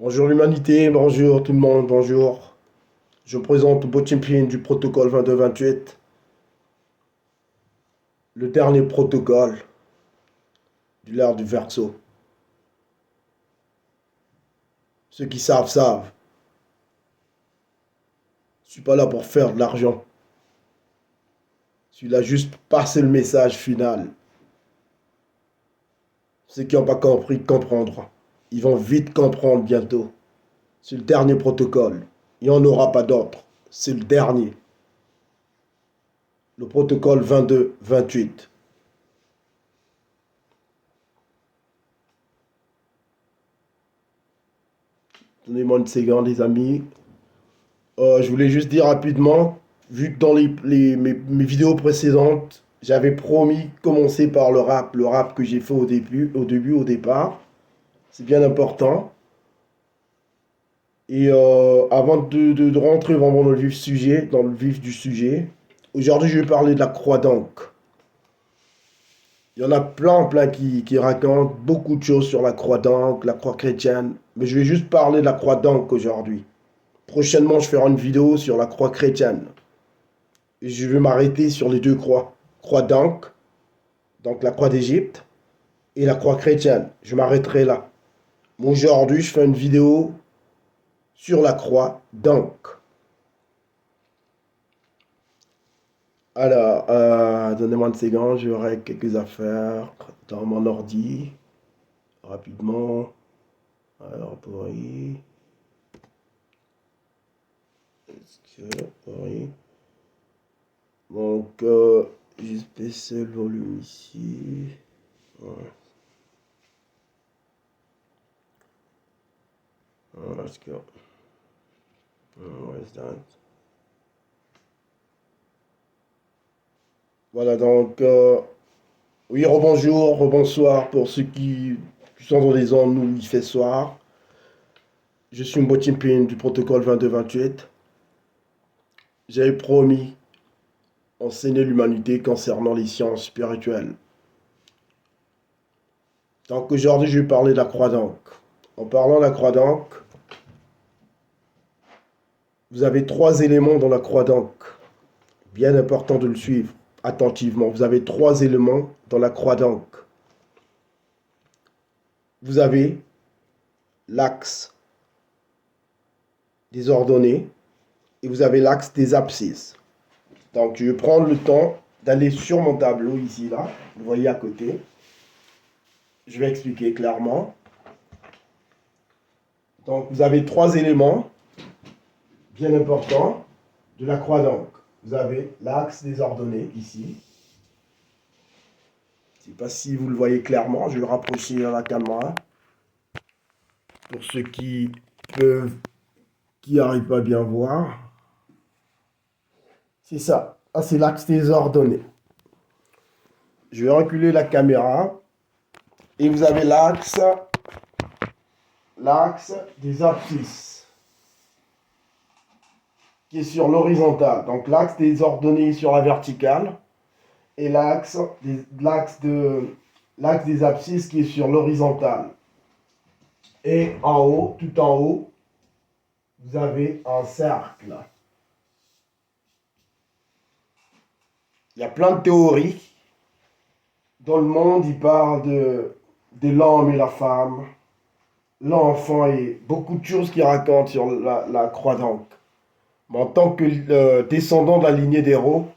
Bonjour l'humanité, bonjour tout le monde, bonjour. Je présente le beau champion du protocole 22-28, le dernier protocole de l'ère du Verseau. Ceux qui savent, savent. Je suis pas là pour faire de l'argent. Je suis là juste pour passer le message final. Ceux qui n'ont pas compris comprendront. Ils vont vite comprendre bientôt. C'est le dernier protocole. Il n'y en aura pas d'autre. C'est le dernier. Le protocole 22-28. Donnez-moi une seconde, les amis. Je voulais juste dire rapidement, vu que dans mes vidéos précédentes, j'avais promis de commencer par le rap que j'ai fait au départ. C'est bien important. Et avant de rentrer vraiment dans le vif du sujet, aujourd'hui je vais parler de la croix d'Ancre. Il y en a plein qui racontent beaucoup de choses sur la croix d'Ancre, la croix chrétienne, mais je vais juste parler de la croix d'Ancre aujourd'hui. Prochainement, je ferai une vidéo sur la croix chrétienne. Et je vais m'arrêter sur les deux croix. Croix d'Ancre, donc la croix d'Égypte, et la croix chrétienne. Je m'arrêterai là. Mais aujourd'hui, je fais une vidéo sur la croix d'Ancre. Alors, donnez-moi une seconde, j'aurai quelques affaires dans mon ordi. Rapidement. Alors, oui. Est-ce que. Oui. Donc, juste baisser le volume ici. Ouais. Let's go. Where's that? Voilà, donc, oui, rebonjour, rebonsoir pour ceux qui sont dans les zones où il fait soir. Je suis une champion du protocole 22-28. J'avais promis enseigner l'humanité concernant les sciences spirituelles. Donc aujourd'hui, je vais parler de la croix d'Ancre. En parlant de la croix d'Ancre, vous avez trois éléments dans la croix d'Ancre. Bien important de le suivre attentivement. Vous avez trois éléments dans la croix d'Ancre. Vous avez l'axe des ordonnées et vous avez l'axe des abscisses. Donc je vais prendre le temps d'aller sur mon tableau ici, là. Vous voyez à côté. Je vais expliquer clairement. Donc vous avez trois éléments bien importants de la croix d'Ancre. Vous avez l'axe des ordonnées ici. Je ne sais pas si vous le voyez clairement. Je vais le rapprocher à la caméra. Pour ceux qui n'arrivent pas à bien voir. C'est ça. Ah, c'est l'axe des ordonnées. Je vais reculer la caméra. Et vous avez l'axe des abscisses qui est sur l'horizontale. Donc l'axe des ordonnées sur la verticale et l'axe des abscisses qui est sur l'horizontale. Et en haut, tout en haut, vous avez un cercle. Il y a plein de théories. Dans le monde, ils parlent de l'homme et la femme, l'enfant et beaucoup de choses qui racontent sur la croix d'Ancre. Mais en tant que descendant de la lignée d'héros,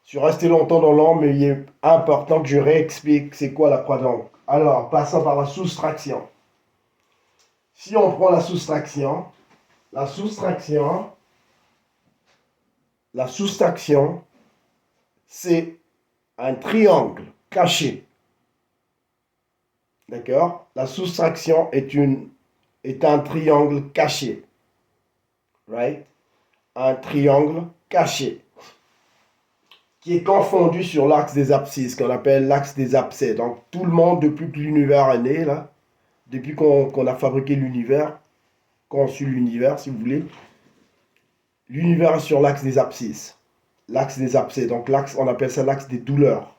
je suis resté longtemps dans l'ombre, mais il est important que je réexplique c'est quoi la croix d'Ancre. Alors, passons par la soustraction. Si on prend la soustraction, c'est un triangle caché. D'accord? La soustraction est un triangle caché. Right? Un triangle caché. Qui est confondu sur l'axe des abscisses, qu'on appelle l'axe des abcès. Donc tout le monde, depuis que l'univers est né, là, depuis qu'on a fabriqué l'univers, conçu l'univers, si vous voulez, l'univers est sur l'axe des abscisses. L'axe des abcès. Donc l'axe, on appelle ça l'axe des douleurs.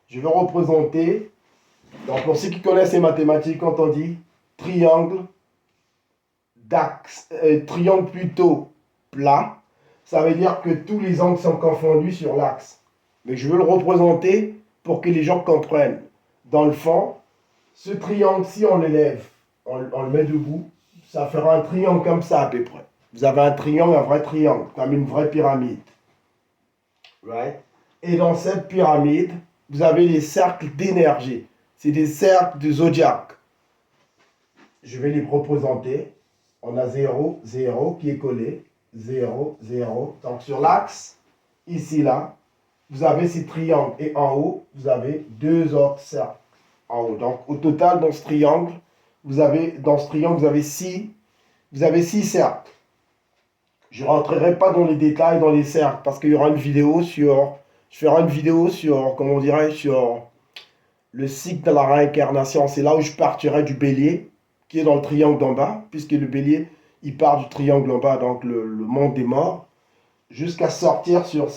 Je vais représenter, donc pour ceux qui connaissent les mathématiques, quand on dit triangle triangle plutôt plat, ça veut dire que tous les angles sont confondus sur l'axe. Mais je veux le représenter pour que les gens comprennent. Dans le fond, ce triangle, si on l'élève, on le met debout, ça fera un triangle comme ça à peu près. Vous avez un triangle, un vrai triangle, comme une vraie pyramide. Right? Et dans cette pyramide, vous avez les cercles d'énergie. C'est des cercles de zodiaque. Je vais les représenter. On a 0, 0 qui est collé. 0, 0. Donc sur l'axe, ici, là, vous avez ces triangles. Et en haut, vous avez deux autres cercles. En haut. Donc au total, dans ce triangle, vous avez six cercles. Je ne rentrerai pas dans les détails dans les cercles parce qu'il y aura une vidéo sur... Je ferai une vidéo sur, comment on dirait, sur le cycle de la réincarnation. C'est là où je partirai du bélier, qui est dans le triangle d'en bas, puisque le bélier, il part du triangle en bas, donc le monde des morts, jusqu'à sortir sur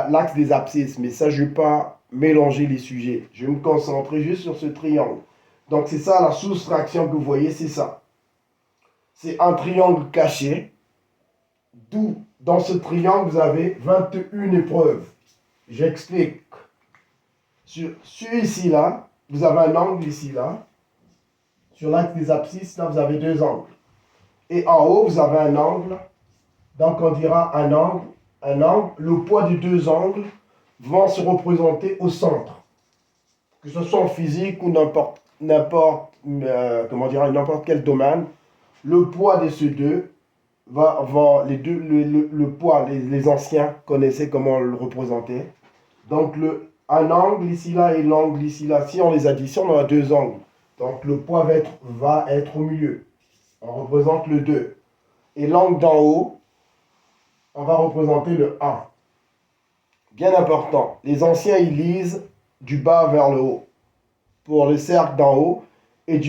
l'axe des abscisses. Mais ça, je ne vais pas mélanger les sujets. Je vais me concentrer juste sur ce triangle. Donc c'est ça la soustraction que vous voyez, c'est ça. C'est un triangle caché. D'où, dans ce triangle, vous avez 21 épreuves. J'explique. Sur ici, là, vous avez un angle ici, là. Sur l'axe des abscisses, là, vous avez deux angles. Et en haut, vous avez un angle. Donc, on dira un angle. Le poids des deux angles vont se représenter au centre. Que ce soit en physique ou n'importe quel domaine, le poids de ces deux le poids, les anciens connaissaient comment le représenter. Donc un angle ici là et l'angle ici là, si on les additionne, on a deux angles. Donc le poids va être au milieu. On représente le 2. Et l'angle d'en haut, on va représenter le 1. Bien important, les anciens ils lisent du bas vers le haut pour le cercle d'en haut, et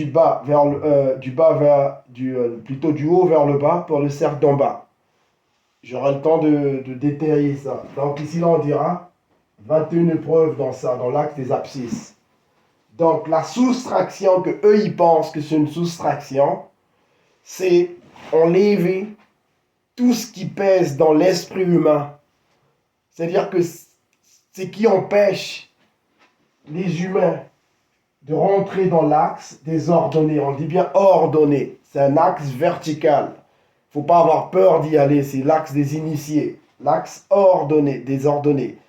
plutôt du haut vers le bas pour le cercle d'en bas. J'aurai le temps de détailler ça. Donc ici là on dira 21 épreuves dans l'axe des abscisses. Donc la soustraction que eux ils pensent que c'est une soustraction, c'est enlever tout ce qui pèse dans l'esprit humain. C'est-à-dire que c'est qui empêche les humains de rentrer dans l'axe des ordonnés. On dit bien ordonné. C'est un axe vertical. Il ne faut pas avoir peur d'y aller. C'est l'axe des initiés. L'axe ordonné, des ordonnés.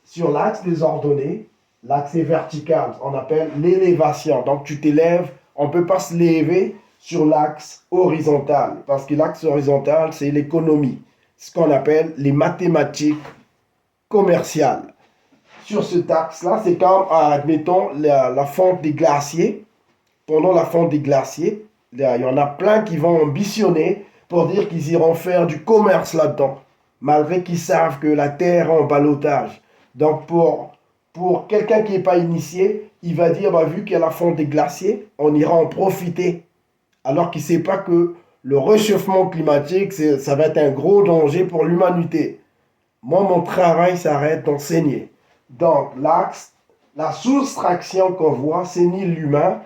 Sur l'axe des ordonnés, l'axe est vertical. On appelle l'élévation. Donc tu t'élèves. On ne peut pas se lever sur l'axe horizontal. Parce que l'axe horizontal, c'est l'économie. Ce qu'on appelle les mathématiques commerciales. Sur ce axe-là, c'est comme, admettons, la fonte des glaciers. Pendant la fonte des glaciers, il y en a plein qui vont ambitionner pour dire qu'ils iront faire du commerce là-dedans, malgré qu'ils savent que la Terre est en ballottage. Donc, pour quelqu'un qui n'est pas initié, il va dire, vu qu'il y a la fonte des glaciers, on ira en profiter. Alors qu'il ne sait pas que le réchauffement climatique, ça va être un gros danger pour l'humanité. Moi, mon travail s'arrête d'enseigner. Donc, l'axe, la soustraction qu'on voit, c'est ni l'humain,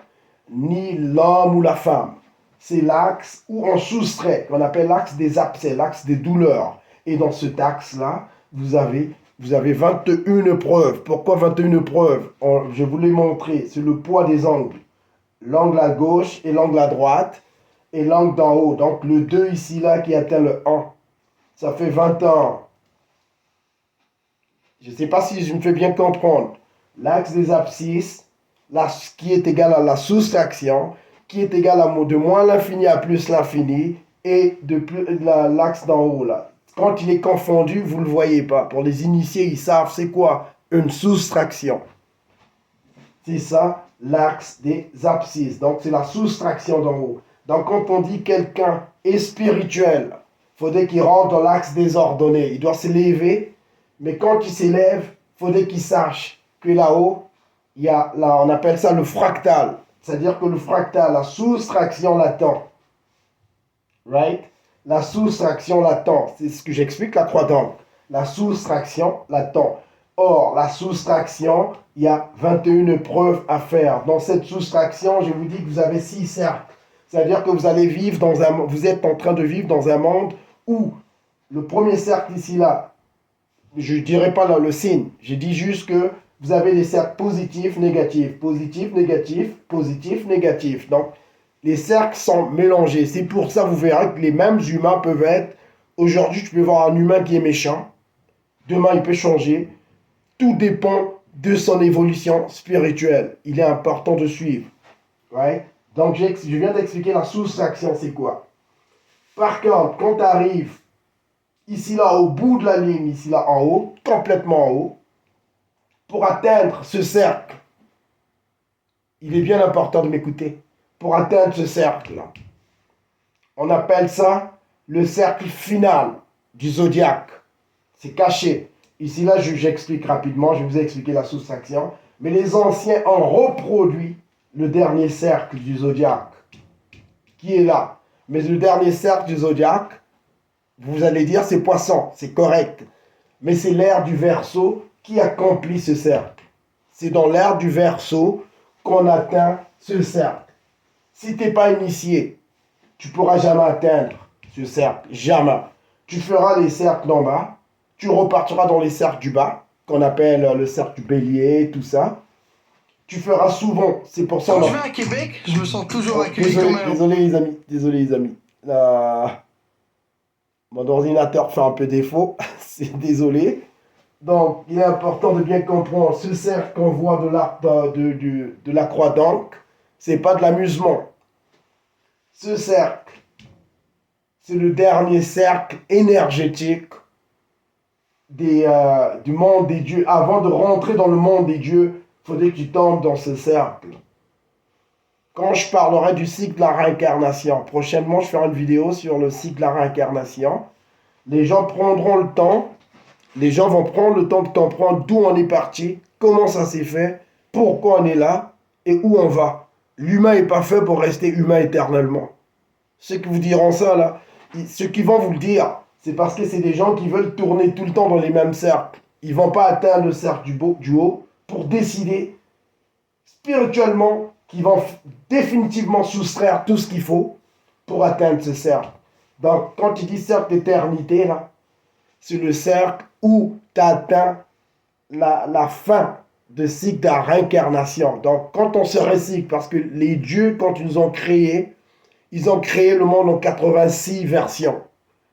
ni l'homme ou la femme. C'est l'axe où on soustrait, qu'on appelle l'axe des abcès, l'axe des douleurs. Et dans cet axe-là, vous avez 21 preuves. Pourquoi 21 preuves? Je vous l'ai montré, c'est le poids des angles. L'angle à gauche et l'angle à droite, et l'angle d'en haut. Donc, le 2 ici, là, qui atteint le 1. Ça fait 21. Je ne sais pas si je me fais bien comprendre. L'axe des abscisses, qui est égal à la soustraction, qui est égal à de moins l'infini à plus l'infini, et l'axe d'en haut là. Quand il est confondu, vous ne le voyez pas. Pour les initiés, ils savent c'est quoi une soustraction. C'est ça, l'axe des abscisses. Donc c'est la soustraction d'en haut. Donc quand on dit quelqu'un est spirituel, il faudrait qu'il rentre dans l'axe des ordonnés. Il doit s'élever. Mais quand il s'élève, il faudrait qu'il sache que là-haut, on appelle ça le fractal. C'est-à-dire que le fractal, la soustraction l'attend. Right? La soustraction l'attend. C'est ce que j'explique, la croix d'angle. La soustraction l'attend. Or, la soustraction, il y a 21 preuves à faire. Dans cette soustraction, je vous dis que vous avez 6 cercles. C'est-à-dire que vous êtes en train de vivre dans un monde où le premier cercle ici, là, je ne dirais pas là, le signe, je dis juste que vous avez des cercles positifs, négatifs, positifs, négatifs, positifs, négatifs. Donc, les cercles sont mélangés. C'est pour ça que vous verrez que les mêmes humains peuvent être, aujourd'hui, tu peux voir un humain qui est méchant, demain, il peut changer. Tout dépend de son évolution spirituelle. Il est important de suivre. Right? Donc, je viens d'expliquer la soustraction, c'est quoi. Par contre, quand tu arrives ici, là, au bout de la ligne, ici, là, en haut, complètement en haut, pour atteindre ce cercle, il est bien important de m'écouter. Pour atteindre ce cercle-là, on appelle ça le cercle final du zodiaque. C'est caché. Ici, là, j'explique rapidement, je vais vous expliquer la soustraction. Mais les anciens ont reproduit le dernier cercle du zodiaque, qui est là. Mais le dernier cercle du zodiaque, vous allez dire, c'est poisson, c'est correct. Mais c'est l'ère du Verseau qui accomplit ce cercle. C'est dans l'ère du Verseau qu'on atteint ce cercle. Si tu n'es pas initié, tu ne pourras jamais atteindre ce cercle. Jamais. Tu feras les cercles d'en bas, tu repartiras dans les cercles du bas, qu'on appelle le cercle du bélier, tout ça. Tu feras souvent, c'est pour ça... Quand je vais à Québec, je me sens toujours accueilli comme un... Désolé les amis. Mon ordinateur fait un peu défaut, c'est désolé. Donc, il est important de bien comprendre, ce cercle qu'on voit de la croix d'encre, c'est pas de l'amusement. Ce cercle, c'est le dernier cercle énergétique du monde des dieux. Avant de rentrer dans le monde des dieux, il faudrait que tu tombes dans ce cercle. Quand je parlerai du cycle de la réincarnation, prochainement je ferai une vidéo sur le cycle de la réincarnation. Les gens prendront le temps, les gens vont prendre le temps de comprendre d'où on est parti, comment ça s'est fait, pourquoi on est là et où on va. L'humain n'est pas fait pour rester humain éternellement. Ceux qui vous diront ça, là, ceux qui vont vous le dire, c'est parce que c'est des gens qui veulent tourner tout le temps dans les mêmes cercles. Ils ne vont pas atteindre le cercle du haut pour décider spirituellement qu'ils vont définitivement soustraire tout ce qu'il faut pour atteindre ce cercle. Donc, quand tu dis cercle d'éternité, là, c'est le cercle où tu atteins la fin de cycle de la réincarnation. Donc, quand on se recycle, parce que les dieux, quand ils nous ont créés, ils ont créé le monde en 86 versions.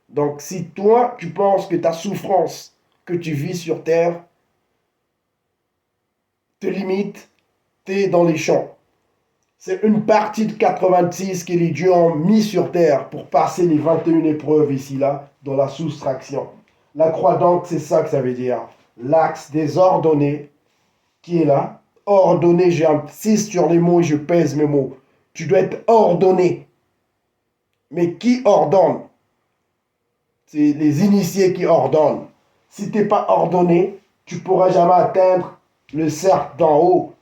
Donc, si toi, tu penses que ta souffrance que tu vis sur Terre te limite, tu es dans les champs. C'est une partie de 86 que les dieux ont mis sur Terre pour passer les 21 épreuves ici, là, dans la soustraction. La croix d'encre, c'est ça que ça veut dire. L'axe des ordonnés qui est là. Ordonné, j'ai un 6 sur les mots et je pèse mes mots. Tu dois être ordonné. Mais qui ordonne? C'est les initiés qui ordonnent. Si tu n'es pas ordonné, tu ne pourras jamais atteindre le cercle d'en haut.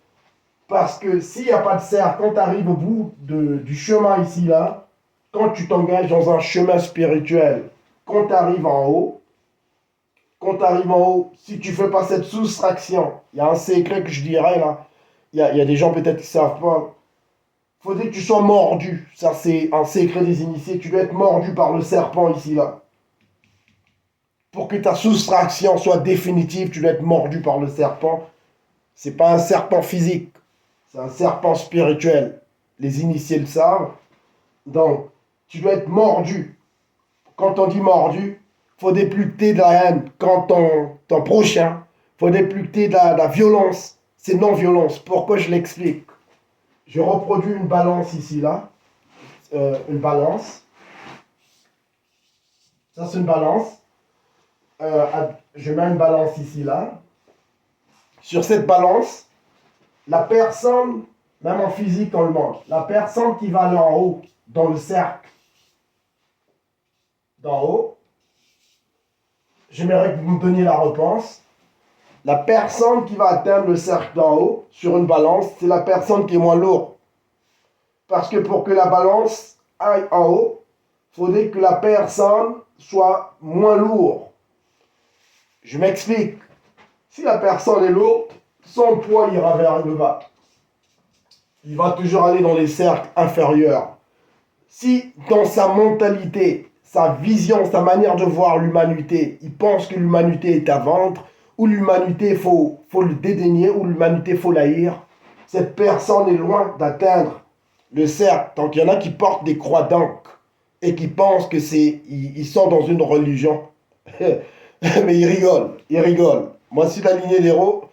Parce que s'il n'y a pas de cercle, quand tu arrives au bout du chemin ici, là, quand tu t'engages dans un chemin spirituel, quand tu arrives en haut, si tu ne fais pas cette soustraction, il y a un secret que je dirais là, il y a des gens peut-être qui ne savent pas, il faudrait que tu sois mordu. Ça, c'est un secret des initiés. Tu dois être mordu par le serpent ici, là. Pour que ta soustraction soit définitive, tu dois être mordu par le serpent. C'est pas un serpent physique, c'est un serpent spirituel. Les initiés le savent. Donc, tu dois être mordu. Quand on dit mordu, il faut dépluter de la haine. Quand ton prochain, il faut dépluter de la violence. C'est non-violence. Pourquoi je l'explique? Je reproduis une balance ici, là. Une balance. Ça, c'est une balance. Je mets une balance ici, là. Sur cette balance, la personne, même en physique, on le montre, la personne qui va aller en haut, dans le cercle d'en haut, j'aimerais que vous me donniez la réponse. La personne qui va atteindre le cercle d'en haut, sur une balance, c'est la personne qui est moins lourde. Parce que pour que la balance aille en haut, il faudrait que la personne soit moins lourde. Je m'explique. Si la personne est lourde, son poids ira vers le bas. Il va toujours aller dans les cercles inférieurs. Si dans sa mentalité, sa vision, sa manière de voir l'humanité, il pense que l'humanité est à vendre, ou l'humanité, faut le dédaigner, ou l'humanité, faut l'haïr, cette personne est loin d'atteindre le cercle. Donc il y en a qui portent des croix d'encre et qui pensent que ils sont dans une religion. Mais ils rigolent, ils rigolent. Moi, si la lignée d'héros,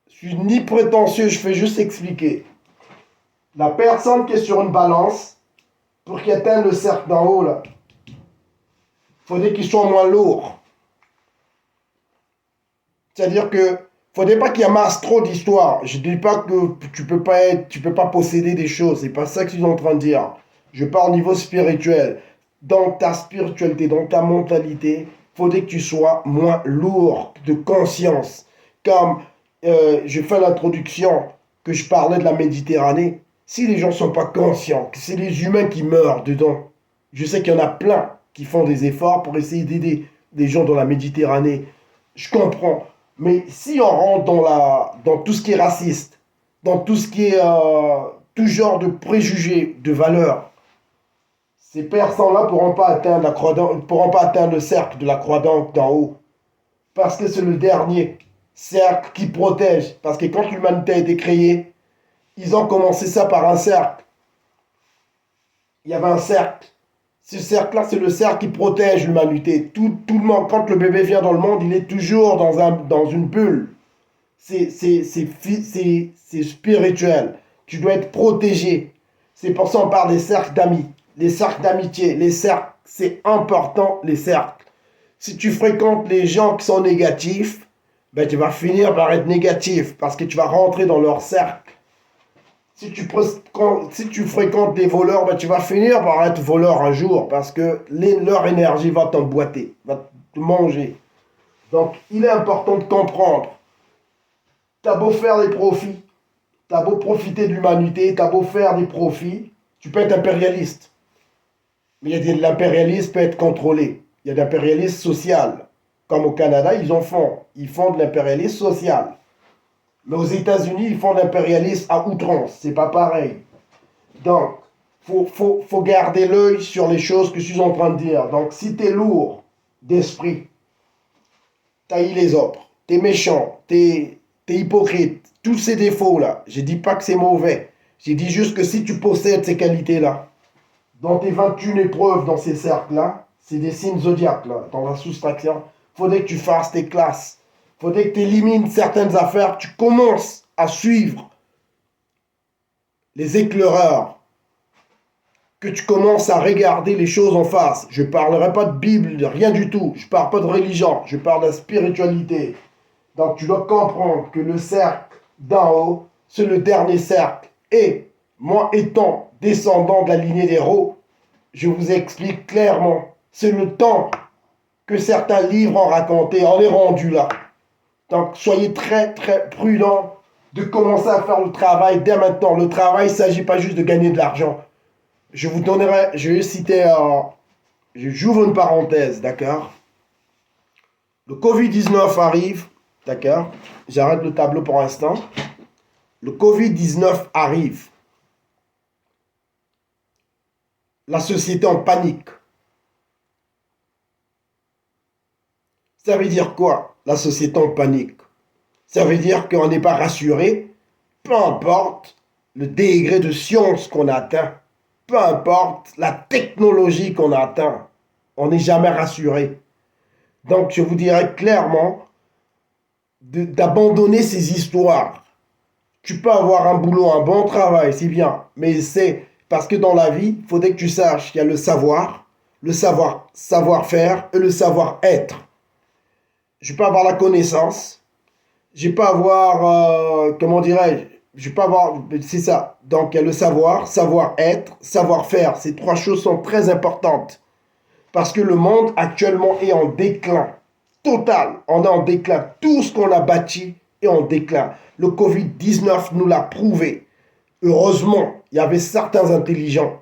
je suis ni prétentieux, je fais juste expliquer. La personne qui est sur une balance, pour qu'il atteigne le cercle d'en haut, là, faudrait qu'il soit moins lourd. C'est-à-dire que faudrait pas qu'il amasse trop d'histoires. Je dis pas que tu peux pas posséder des choses. C'est pas ça que je suis en train de dire. Je parle au niveau spirituel. Dans ta spiritualité, dans ta mentalité, faudrait que tu sois moins lourd de conscience. Comme je fais l'introduction que je parlais de la Méditerranée. Si les gens sont pas conscients que c'est les humains qui meurent dedans, je sais qu'il y en a plein qui font des efforts pour essayer d'aider des gens dans la Méditerranée. Je comprends. Mais si on rentre dans tout ce qui est raciste, dans tout ce qui est tout genre de préjugés, de valeurs, ces personnes-là ne pourront pas atteindre pourront pas atteindre le cercle de la croix d'en haut. Parce que c'est le dernier cercle qui protège. Parce que quand l'humanité a été créée, ils ont commencé ça par un cercle. Il y avait un cercle. Ce cercle-là, c'est le cercle qui protège l'humanité. Tout le monde, quand le bébé vient dans le monde, il est toujours dans une bulle. C'est spirituel. Tu dois être protégé. C'est pour ça qu'on parle des cercles d'amis, les cercles d'amitié, les cercles. C'est important, les cercles. Si tu fréquentes les gens qui sont négatifs, ben, tu vas finir par être négatif parce que tu vas rentrer dans leur cercle. Si tu fréquentes des voleurs, ben, tu vas finir par être voleur un jour parce que leur énergie va t'emboîter, va te manger. Donc, il est important de comprendre. Tu as beau faire des profits, tu as beau profiter de l'humanité, tu as beau faire des profits, tu peux être impérialiste. Mais l'impérialisme peut être contrôlé. Il y a de l'impérialisme social. Comme au Canada, ils en font. Ils font de l'impérialisme social. Mais aux États-Unis, ils font de l'impérialisme à outrance. C'est pas pareil. Donc, faut garder l'œil sur les choses que je suis en train de dire. Donc, si tu es lourd d'esprit, taille les autres, tu es méchant, tu es hypocrite, tous ces défauts-là, je dis pas que c'est mauvais. Je dis juste que si tu possèdes ces qualités-là, dans tes 21 épreuves dans ces cercles-là, c'est des signes zodiaques, là, dans la soustraction, faudrait que tu fasses tes classes. Faudrait que tu élimines certaines affaires, tu commences à suivre les éclaireurs, que tu commences à regarder les choses en face. Je ne parlerai pas de Bible, rien du tout. Je ne parle pas de religion, je parle de la spiritualité. Donc tu dois comprendre que le cercle d'en haut, c'est le dernier cercle. Et moi étant descendant de la lignée des héros, je vous explique clairement, c'est le temps que certains livres ont raconté, on est rendu là. Donc soyez très très prudents de commencer à faire le travail dès maintenant. Le travail, il ne s'agit pas juste de gagner de l'argent. Je vous donnerai, je vais citer, j'ouvre une parenthèse, d'accord? Le Covid-19 arrive, d'accord? J'arrête le tableau pour l'instant. Le Covid-19 arrive. La société en panique. Ça veut dire quoi, la société en panique? Ça veut dire qu'on n'est pas rassuré, peu importe le degré de science qu'on atteint, peu importe la technologie qu'on atteint, on n'est jamais rassuré. Donc je vous dirais clairement d'abandonner ces histoires. Tu peux avoir un boulot, un bon travail, c'est bien, mais c'est parce que dans la vie, il faudrait que tu saches qu'il y a le savoir-faire et le savoir-être. Je peux avoir la connaissance, je peux avoir, comment dirais-je, je peux avoir, c'est ça. Donc il y a le savoir-être, savoir-faire. Ces trois choses sont très importantes. Parce que le monde actuellement est en déclin total. On est en déclin. Tout ce qu'on a bâti est en déclin. Le Covid-19 nous l'a prouvé. Heureusement, il y avait certains intelligents,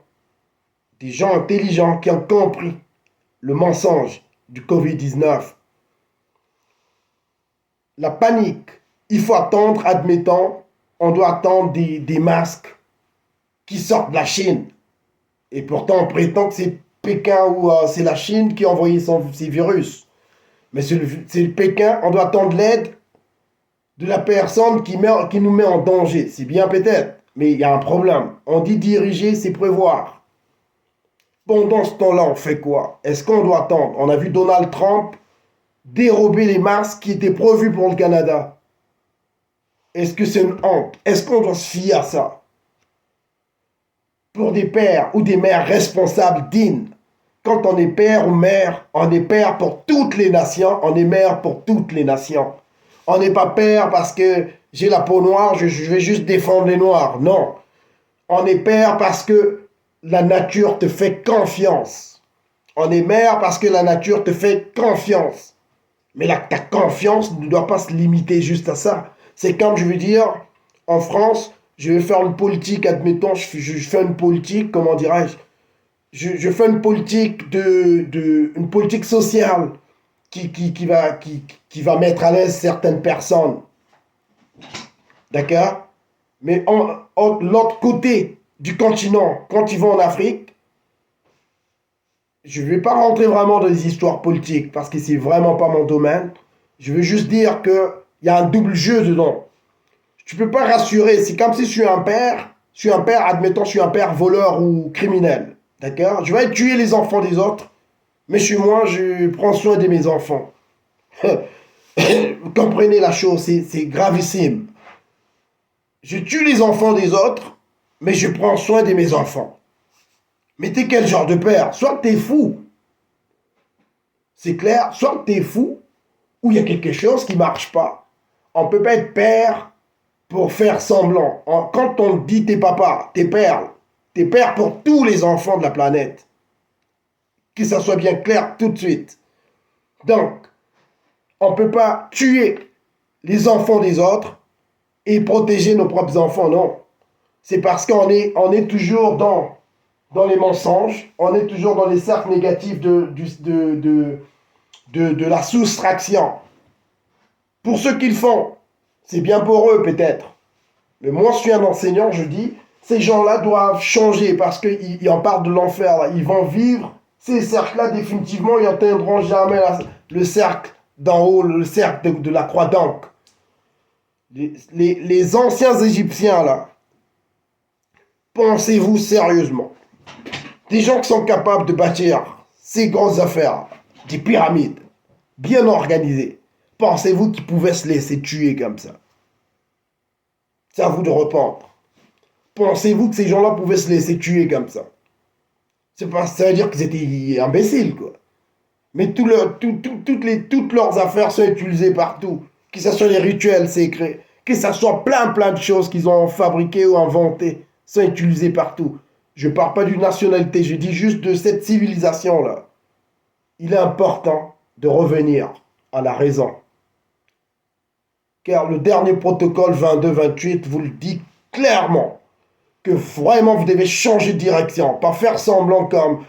des gens intelligents qui ont compris le mensonge du Covid-19. La panique, il faut attendre, admettons, on doit attendre des masques qui sortent de la Chine. Et pourtant, on prétend que c'est Pékin ou c'est la Chine qui a envoyé ces virus. Mais c'est le Pékin, on doit attendre l'aide de la personne qui nous met en danger. C'est bien peut-être, mais il y a un problème. On dit diriger, c'est prévoir. Pendant ce temps-là, on fait quoi? Est-ce qu'on doit attendre? On a vu Donald Trump dérober les masques qui étaient prévus pour le Canada. Est-ce que c'est une honte? Est-ce qu'on doit se fier à ça? Pour des pères ou des mères responsables, dignes. Quand on est père ou mère, on est père pour toutes les nations, on est mère pour toutes les nations. On n'est pas père parce que j'ai la peau noire, je vais juste défendre les noirs. Non. On est père parce que la nature te fait confiance. On est mère parce que la nature te fait confiance. Mais ta confiance ne doit pas se limiter juste à ça. C'est comme je veux dire, en France, je vais faire une politique, admettons, je fais une politique, comment dirais-je, je fais une politique une politique sociale qui va mettre à l'aise certaines personnes. D'accord? Mais l'autre côté du continent, quand ils vont en Afrique, je ne vais pas rentrer vraiment dans les histoires politiques parce que c'est vraiment pas mon domaine. Je veux juste dire qu'il y a un double jeu dedans. Tu peux pas rassurer. C'est comme si je suis un père, admettons, je suis un père voleur ou criminel. D'accord? Je vais tuer les enfants des autres, mais chez moi, je prends soin de mes enfants. Vous comprenez la chose, c'est gravissime. Je tue les enfants des autres, mais je prends soin de mes enfants. Mais t'es quel genre de père? Soit t'es fou. C'est clair, soit t'es fou, ou il y a quelque chose qui marche pas. On peut pas être père pour faire semblant. Quand on dit t'es papa, t'es père pour tous les enfants de la planète. Que ça soit bien clair tout de suite. Donc, on ne peut pas tuer les enfants des autres et protéger nos propres enfants, non. C'est parce qu'on est toujours dans les mensonges, on est toujours dans les cercles négatifs de la soustraction. Pour ceux qui le font, c'est bien pour eux peut-être. Mais moi, je suis un enseignant, je dis, ces gens-là doivent changer parce qu'ils en parlent de l'enfer. Là. Ils vont vivre ces cercles-là définitivement, ils n'atteindront jamais le cercle d'en haut, le cercle de la croix d'Ankh. Les anciens Égyptiens, là, pensez-vous sérieusement, des gens qui sont capables de bâtir ces grosses affaires, des pyramides, bien organisées, pensez-vous qu'ils pouvaient se laisser tuer comme ça? C'est à vous de répondre. Pensez-vous que ces gens-là pouvaient se laisser tuer comme ça? Ça veut dire qu'ils étaient imbéciles, quoi. Mais toutes leurs affaires sont utilisées partout. Que ce soit les rituels secrets, que ce soit plein de choses qu'ils ont fabriquées ou inventées, sont utilisées partout. Je ne parle pas d'une nationalité, je dis juste de cette civilisation-là. Il est important de revenir à la raison. Car le dernier protocole 22-28 vous le dit clairement que vraiment vous devez changer de direction, pas faire semblant comme